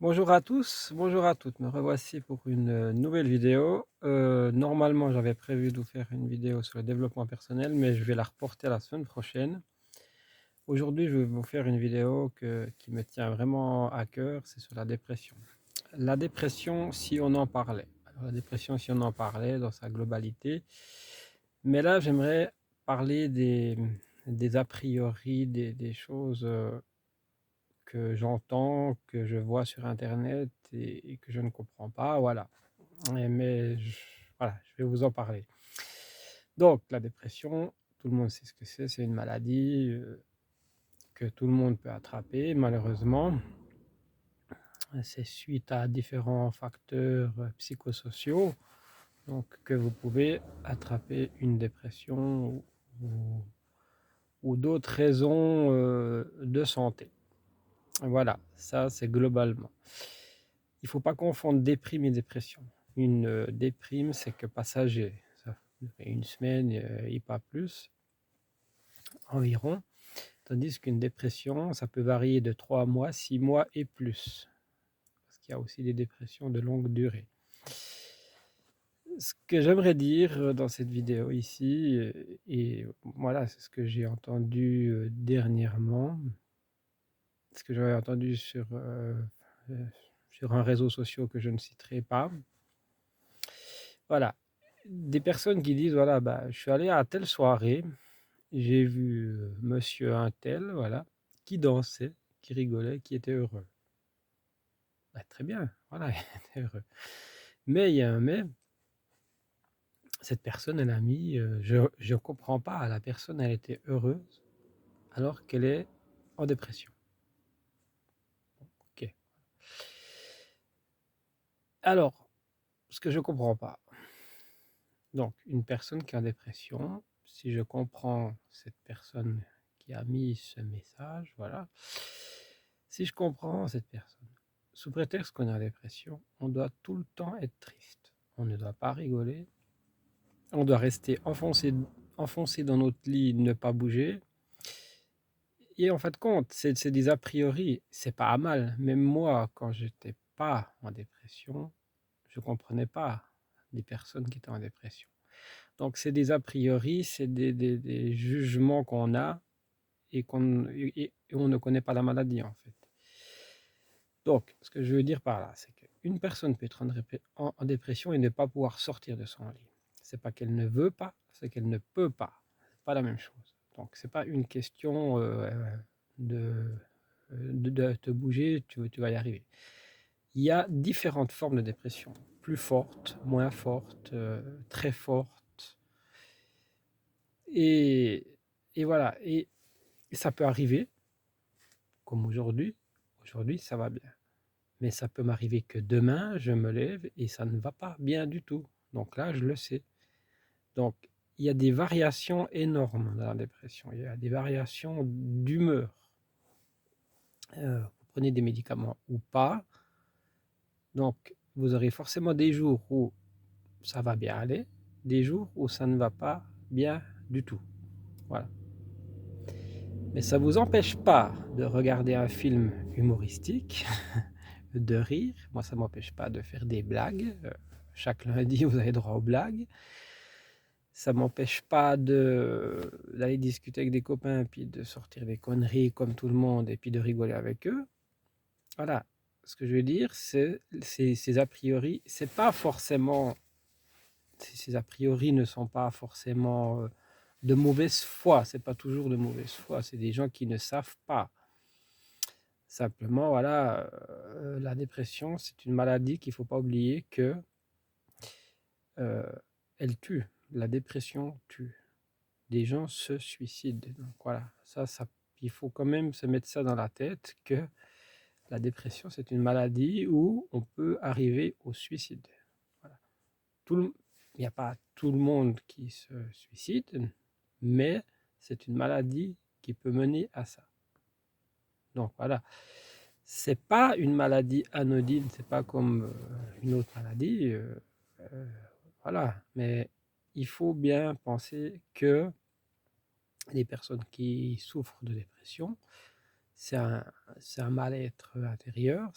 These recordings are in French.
Bonjour à tous, bonjour à toutes. Me revoici pour une nouvelle vidéo. Normalement, j'avais prévu de vous faire une vidéo sur le développement personnel, mais je vais la reporter à la semaine prochaine. Aujourd'hui, je vais vous faire une vidéo qui me tient vraiment à cœur, c'est sur la dépression. La dépression, si on en parlait. Alors, la dépression, si on en parlait dans sa globalité. Mais là, j'aimerais parler des a priori, des choses que j'entends, que je vois sur internet et que je ne comprends pas, voilà. Voilà, je vais vous en parler. Donc la dépression, tout le monde sait ce que c'est une maladie, que tout le monde peut attraper malheureusement. C'est suite à différents facteurs, psychosociaux, donc que vous pouvez attraper une dépression ou ou d'autres raisons, de santé. Voilà, ça c'est globalement. Il ne faut pas confondre déprime et dépression. Une déprime, c'est que passager, ça fait une semaine et pas plus environ, tandis qu'une dépression, ça peut varier de 3 mois, 6 mois et plus, parce qu'il y a aussi des dépressions de longue durée. Ce que j'aimerais dire dans cette vidéo ici, et voilà, c'est ce que j'ai entendu dernièrement, ce que j'avais entendu sur un réseau social que je ne citerai pas. Voilà, des personnes qui disent: «Voilà, bah, je suis allé à telle soirée, j'ai vu, monsieur un tel, voilà, qui dansait, qui rigolait, qui était heureux». Bah, très bien, voilà, il était heureux. Mais il y a un mais, cette personne elle a mis, je comprends pas, la personne elle était heureuse alors qu'elle est en dépression. OK. Alors, ce que je comprends pas, donc une personne qui est en dépression, si je comprends cette personne qui a mis ce message, voilà. Si je comprends cette personne, sous prétexte qu'on est en dépression, on doit tout le temps être triste. On ne doit pas rigoler. On doit rester enfoncé dans notre lit, ne pas bouger. Et en fin de compte, c'est des a priori, c'est pas à mal. Même moi, quand j'étais pas en dépression, je comprenais pas les personnes qui étaient en dépression. Donc c'est des a priori, c'est des jugements qu'on a et on ne connaît pas la maladie, en fait. Donc ce que je veux dire par là, c'est qu'une personne peut être en dépression et ne pas pouvoir sortir de son lit. C'est pas qu'elle ne veut pas, c'est qu'elle ne peut pas. C'est pas la même chose. Donc c'est pas une question, de, de te bouger, tu vas y arriver. Il y a différentes formes de dépression, plus fortes, moins fortes, très fortes et et voilà et ça peut arriver, comme aujourd'hui. Aujourd'hui, ça va bien. Mais ça peut m'arriver que demain, je me lève et ça ne va pas bien du tout. Donc là, je le sais. Donc il y a des variations énormes dans la dépression. Il y a des variations d'humeur. Vous prenez des médicaments ou pas, donc vous aurez forcément des jours où ça va bien aller, des jours où ça ne va pas bien du tout. Voilà. Mais ça ne vous empêche pas de regarder un film humoristique, de rire. Moi, ça ne m'empêche pas de faire des blagues. Chaque lundi, vous avez droit aux blagues. Ça ne m'empêche pas d'aller discuter avec des copains, puis de sortir des conneries comme tout le monde, et puis de rigoler avec eux. Voilà. Ce que je veux dire, ces a priori, c'est pas forcément, ces a priori ne sont pas forcément de mauvaise foi. C'est pas toujours de mauvaise foi. C'est des gens qui ne savent pas. Simplement, voilà, la dépression, c'est une maladie qu'il ne faut pas oublier que elle tue. La dépression tue. Des gens se suicident. Donc voilà, il faut quand même se mettre ça dans la tête que la dépression, c'est une maladie où on peut arriver au suicide. Voilà. Il n'y a pas tout le monde qui se suicide, mais c'est une maladie qui peut mener à ça. Donc voilà, c'est pas une maladie anodine, c'est pas comme une autre maladie, euh, voilà. Mais il faut bien penser que les personnes qui souffrent de dépression, c'est un, c'est un mal-être intérieur,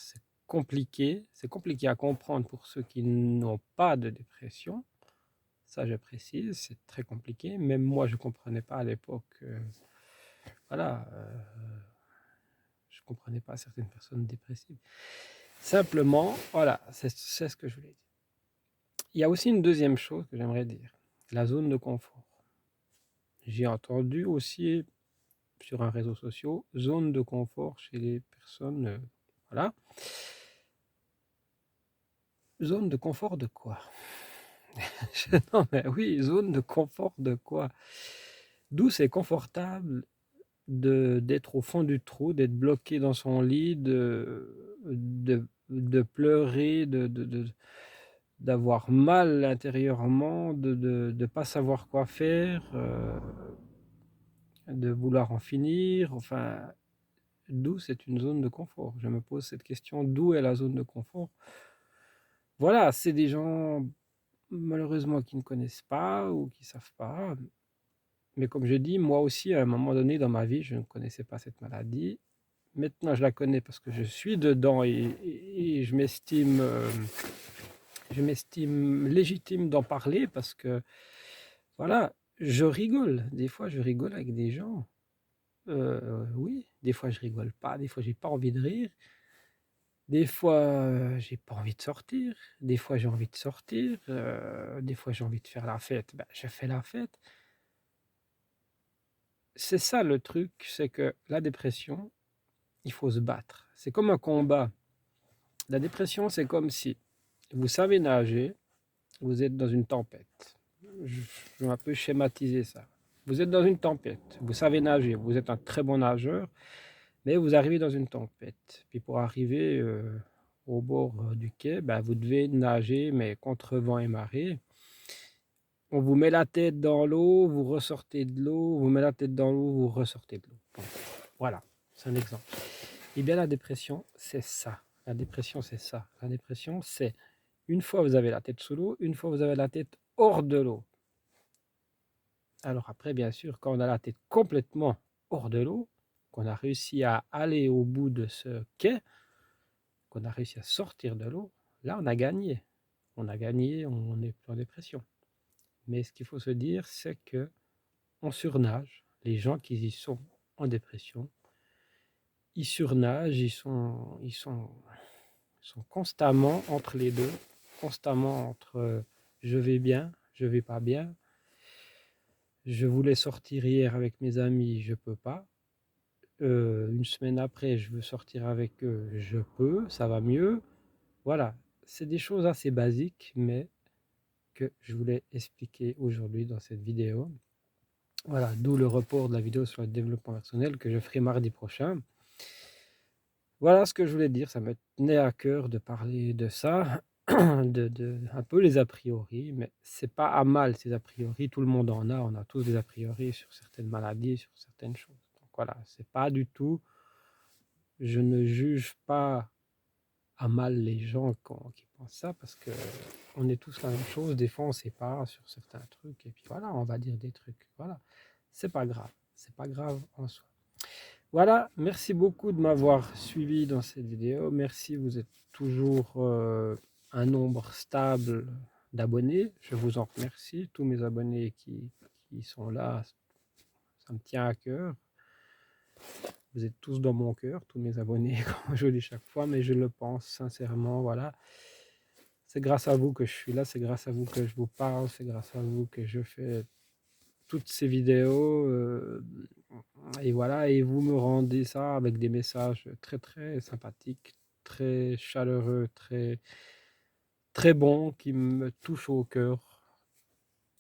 compliqué. C'est compliqué à comprendre pour ceux qui n'ont pas de dépression. Ça, je précise, c'est très compliqué. Même moi, je ne comprenais pas à l'époque. Voilà, je ne comprenais pas certaines personnes dépressives. Simplement, voilà, c'est ce que je voulais dire. Il y a aussi une deuxième chose que j'aimerais dire, la zone de confort. J'ai entendu aussi sur un réseau social, zone de confort chez les personnes, voilà. Zone de confort de quoi? Non, mais oui, zone de confort de quoi? D'où c'est confortable d'être au fond du trou, d'être bloqué dans son lit, de pleurer, d'avoir mal intérieurement, de ne pas savoir quoi faire, de vouloir en finir, enfin, d'où c'est une zone de confort? Je me pose cette question, d'où est la zone de confort? Voilà, c'est des gens malheureusement qui ne connaissent pas ou qui ne savent pas. Mais comme je dis, moi aussi, à un moment donné dans ma vie, je ne connaissais pas cette maladie. Maintenant, je la connais parce que je suis dedans et je m'estime légitime d'en parler parce que, voilà, je rigole. Des fois, je rigole avec des gens. Oui, des fois, je rigole pas. Des fois, j'ai pas envie de rire. Des fois, j'ai pas envie de sortir. Des fois, j'ai envie de sortir. Des fois, j'ai envie de faire la fête. Ben, je fais la fête. C'est ça le truc, c'est que la dépression, il faut se battre. C'est comme un combat. La dépression, c'est comme si vous savez nager, vous êtes dans une tempête. Je vais un peu schématiser ça. Vous êtes dans une tempête, vous savez nager, vous êtes un très bon nageur, mais vous arrivez dans une tempête. Puis pour arriver au bord du quai, ben, vous devez nager, mais contre vent et marée. On vous met la tête dans l'eau, vous ressortez de l'eau, vous met la tête dans l'eau, vous ressortez de l'eau. Bon, voilà, c'est un exemple. Eh bien, la dépression, c'est ça. La dépression, c'est ça. La dépression, c'est une fois vous avez la tête sous l'eau, une fois vous avez la tête hors de l'eau. Alors après, bien sûr, quand on a la tête complètement hors de l'eau, qu'on a réussi à aller au bout de ce quai, qu'on a réussi à sortir de l'eau, là, on a gagné. On a gagné, on n'est plus en dépression. Mais ce qu'il faut se dire, c'est que on surnage. Les gens qui y sont en dépression, ils surnagent, ils sont constamment entre les deux, constamment entre je vais bien, je vais pas bien, je voulais sortir hier avec mes amis, je peux pas. Une semaine après, je veux sortir avec eux, je peux, ça va mieux. Voilà, c'est des choses assez basiques, mais que je voulais expliquer aujourd'hui dans cette vidéo. Voilà, d'où le report de la vidéo sur le développement personnel que je ferai mardi prochain. Voilà ce que je voulais dire, ça me tenait à cœur de parler de ça, un peu les a priori, mais c'est pas à mal ces a priori, tout le monde en a, on a tous des a priori sur certaines maladies, sur certaines choses. Donc voilà, c'est pas du tout, je ne juge pas à mal les gens qui pensent ça, parce que on est tous la même chose, des fois on sait pas sur certains trucs, et puis voilà, on va dire des trucs, voilà, c'est pas grave en soi. Voilà, merci beaucoup de m'avoir suivi dans cette vidéo. Merci, vous êtes toujours un nombre stable d'abonnés. Je vous en remercie. Tous mes abonnés qui sont là, ça me tient à cœur. Vous êtes tous dans mon cœur, tous mes abonnés, comme je le dis chaque fois, mais je le pense sincèrement. Voilà. C'est grâce à vous que je suis là, c'est grâce à vous que je vous parle, c'est grâce à vous que je fais toutes ces vidéos. Et voilà, et vous me rendez ça avec des messages très très sympathiques, très chaleureux, très très bons, qui me touchent au cœur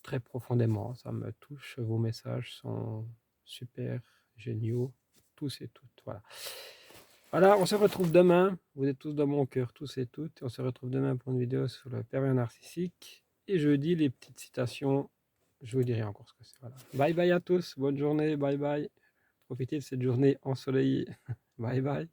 très profondément. Ça me touche. Vos messages sont super géniaux, tous et toutes. Voilà. Voilà, on se retrouve demain. Vous êtes tous dans mon cœur, tous et toutes. On se retrouve demain pour une vidéo sur le pervers narcissique. Et jeudi, les petites citations. Je vous dirai encore ce que c'est. Voilà. Bye bye à tous. Bonne journée. Bye bye. Profitez de cette journée ensoleillée. Bye bye.